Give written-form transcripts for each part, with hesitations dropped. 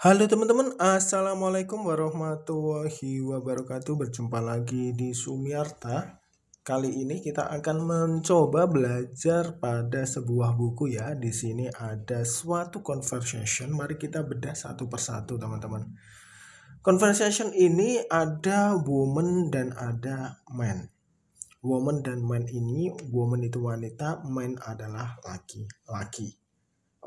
Halo teman-teman, Assalamualaikum warahmatullahi wabarakatuh. Berjumpa lagi di Sumiarta. Kali ini kita akan mencoba belajar pada sebuah buku ya. Di sini ada suatu conversation. Mari kita bedah satu persatu teman-teman. Conversation ini ada woman dan ada man. Woman dan man ini, woman itu wanita, man adalah laki-laki.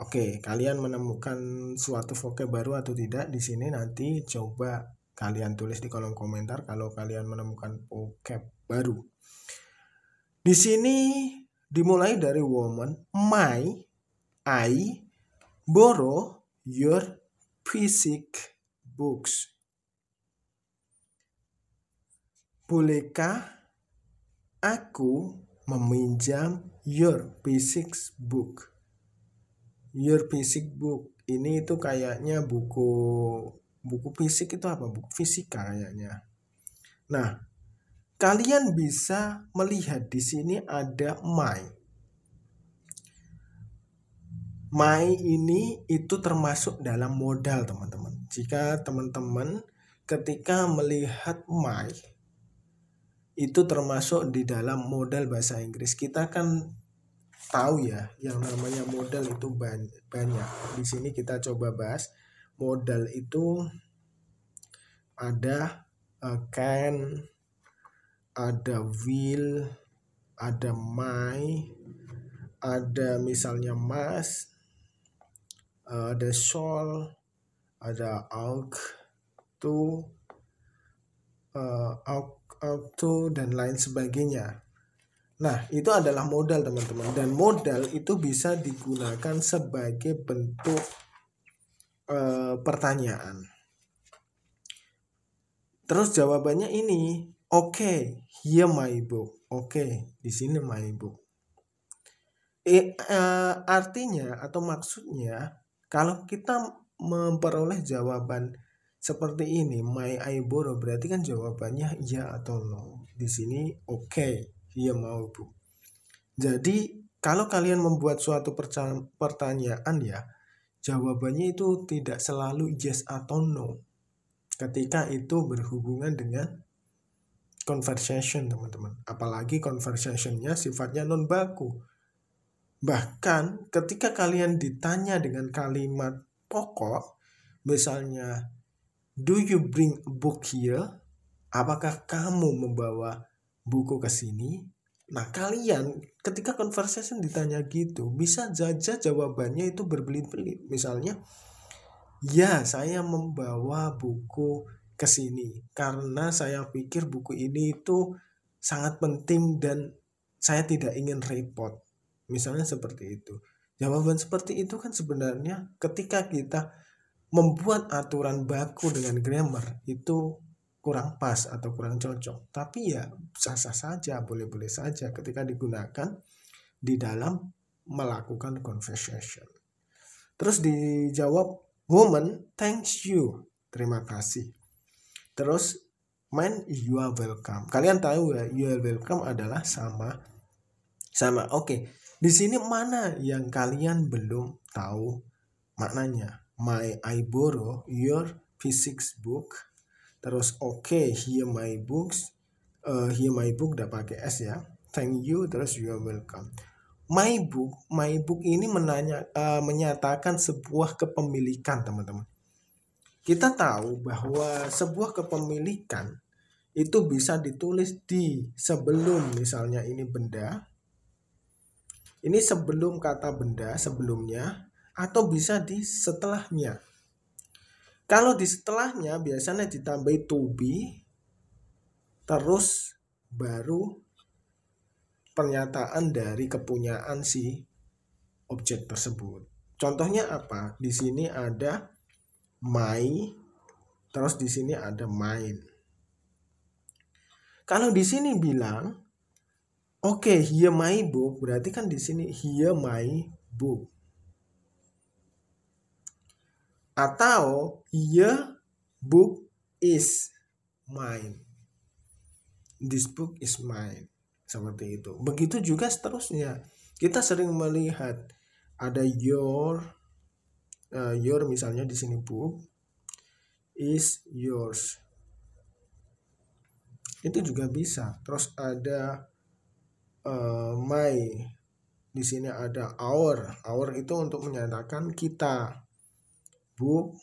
Oke, kalian menemukan suatu vocab baru atau tidak di sini nanti coba kalian tulis di kolom komentar kalau kalian menemukan vocab baru. Di sini dimulai dari woman, my, I borrow your physics books. Bolehkah aku meminjam your physics book? Your physics book ini itu kayaknya buku fisik itu apa? Buku fisika kayaknya. Nah, kalian bisa melihat di sini ada my. My ini itu termasuk dalam modal, teman-teman. Jika teman-teman ketika melihat my itu termasuk di dalam modal bahasa Inggris. Kita kan tahu ya, yang namanya modal itu banyak. Di sini kita coba bahas modal itu ada can, ada will, ada my, ada misalnya must, ada shall, ada ought to, dan lain sebagainya. Nah, itu adalah modal teman-teman. Dan modal itu bisa digunakan sebagai bentuk pertanyaan. Terus jawabannya ini, oke, here my book. Oke, di sini my book. Artinya atau maksudnya, kalau kita memperoleh jawaban seperti ini, my I borrow, berarti kan jawabannya iya atau no. Di sini oke, iya mau bu. Jadi kalau kalian membuat suatu pertanyaan ya, jawabannya itu tidak selalu yes atau no. Ketika itu berhubungan dengan conversation teman-teman. Apalagi conversationnya sifatnya non baku. Bahkan ketika kalian ditanya dengan kalimat pokok, misalnya do you bring a book here? Apakah kamu membawa buku ke sini? Nah, kalian ketika conversation ditanya gitu, bisa saja jawabannya itu berbelit-belit. Misalnya, ya, saya membawa buku ke sini karena saya pikir buku ini itu sangat penting dan saya tidak ingin repot. Misalnya seperti itu. Jawaban seperti itu kan sebenarnya ketika kita membuat aturan baku dengan grammar itu kurang pas atau kurang cocok. Tapi ya sah-sah saja, boleh-boleh saja ketika digunakan di dalam melakukan conversation. Terus dijawab, woman, thanks you. Terima kasih. Terus, man, you are welcome. Kalian tahu ya, you are welcome adalah sama. Oke. Di sini mana yang kalian belum tahu maknanya? My I borrow your physics book. Terus here my books. Here my book udah pakai S ya. Thank you, terus you are welcome. My book ini menyatakan sebuah kepemilikan teman-teman. Kita tahu bahwa sebuah kepemilikan itu bisa ditulis di sebelum misalnya ini benda. Ini sebelum kata benda sebelumnya atau bisa di setelahnya. Kalau di setelahnya biasanya ditambah to be terus baru pernyataan dari kepunyaan si objek tersebut. Contohnya apa? Di sini ada my, terus di sini ada mine. Kalau di sini bilang, oke, here my book, berarti kan di sini here my book. Atau here book is mine. This book is mine. Seperti itu. Begitu juga seterusnya. Kita sering melihat ada your misalnya di sini book, is yours. Itu juga bisa. Terus ada my. Di sini ada our. Our itu untuk menyatakan kita. Book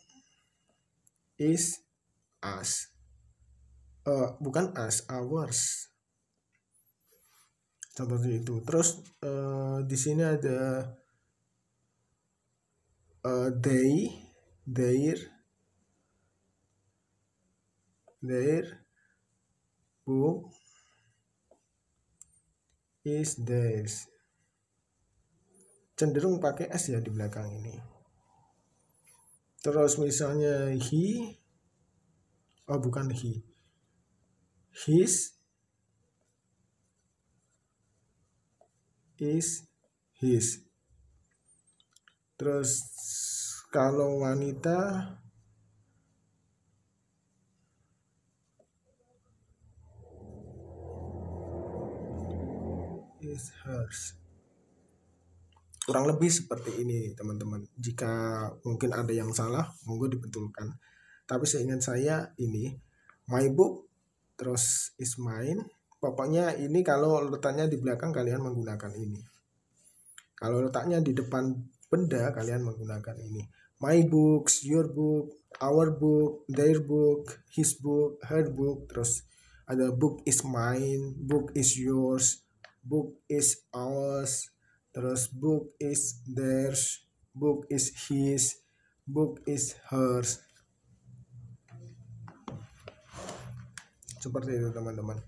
is us. Bukan us, ours. Seperti itu. Terus di sini ada they, their book is theirs. Cenderung pakai s ya di belakang ini. Terus misalnya he, bukan he, his is his. Terus kalau wanita is hers. Kurang lebih seperti ini teman-teman. Jika mungkin ada yang salah, monggo dibetulkan. Tapi seingat saya ini my book terus is mine. Pokoknya ini kalau letaknya di belakang kalian menggunakan ini. Kalau letaknya di depan benda kalian menggunakan ini. My books, your book, our book, their book, his book, her book. Terus ada book is mine, book is yours, book is ours. Terus book is theirs, book is his, book is hers. Seperti itu teman-teman.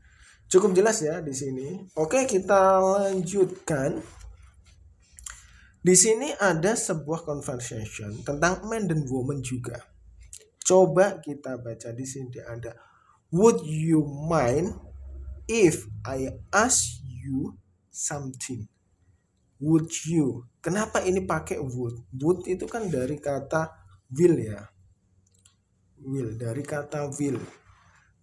Cukup jelas ya di sini. Oke, kita lanjutkan. Di sini ada sebuah conversation tentang man dan woman juga. Coba kita baca di sini ada would you mind if I ask you something? Would you? Kenapa ini pakai would? Would itu kan dari kata will ya. Will, dari kata will.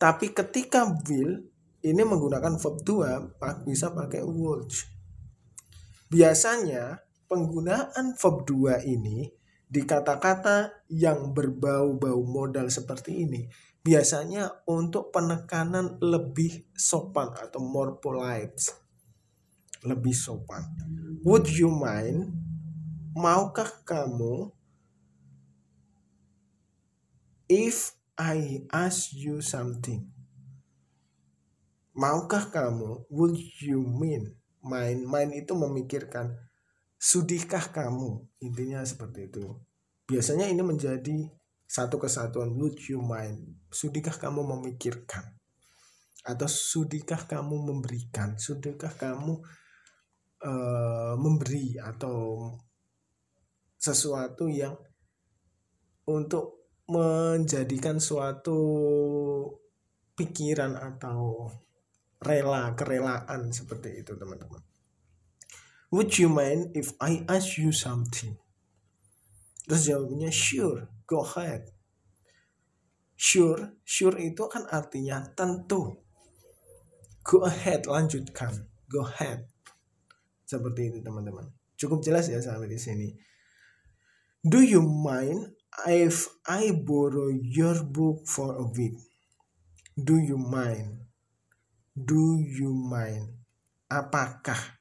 Tapi ketika will ini menggunakan verb 2 bisa pakai would. Biasanya penggunaan verb 2 ini di kata-kata yang berbau-bau modal seperti ini biasanya untuk penekanan lebih sopan atau more polite. Lebih sopan. Would you mind? Maukah kamu? If I ask you something. Maukah kamu? Would you mind? Mind itu memikirkan. Sudihkah kamu? Intinya seperti itu. Biasanya ini menjadi satu kesatuan. Would you mind? Sudihkah kamu memikirkan? Atau sudihkah kamu memberikan? Sudihkah kamu memberi atau sesuatu yang untuk menjadikan suatu pikiran atau kerelaan seperti itu teman-teman. Would you mind if I ask you something? Terus jawabnya sure, go ahead. Sure itu kan artinya tentu. Go ahead, lanjutkan. Go ahead. Seperti itu teman-teman. Cukup jelas ya sampai di sini. Do you mind if I borrow your book for a week? Do you mind? Do you mind? Apakah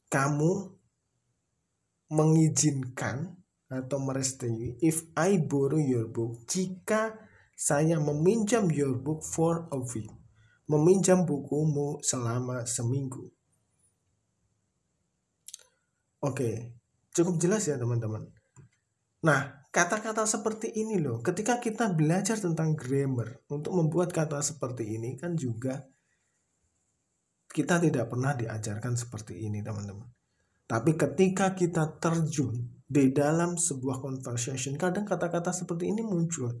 kamu mengizinkan atau merestui if I borrow your book jika saya meminjam your book for a week? Meminjam bukumu selama seminggu. Oke, cukup jelas ya teman-teman. Nah, kata-kata seperti ini loh, ketika kita belajar tentang grammar, untuk membuat kata seperti ini kan juga kita tidak pernah diajarkan seperti ini teman-teman. Tapi ketika kita terjun di dalam sebuah conversation, kadang kata-kata seperti ini muncul.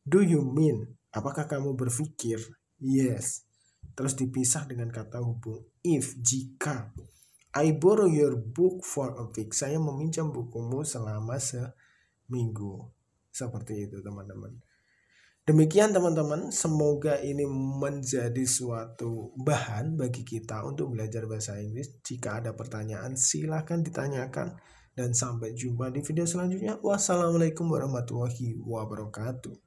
Do you mean? Apakah kamu berpikir? Yes. Terus dipisah dengan kata hubung. If, jika. I borrow your book for a week. Saya meminjam bukumu selama seminggu. Seperti itu teman-teman. Demikian teman-teman. Semoga ini menjadi suatu bahan bagi kita untuk belajar bahasa Inggris. Jika ada pertanyaan silakan ditanyakan. Dan sampai jumpa di video selanjutnya. Wassalamualaikum warahmatullahi wabarakatuh.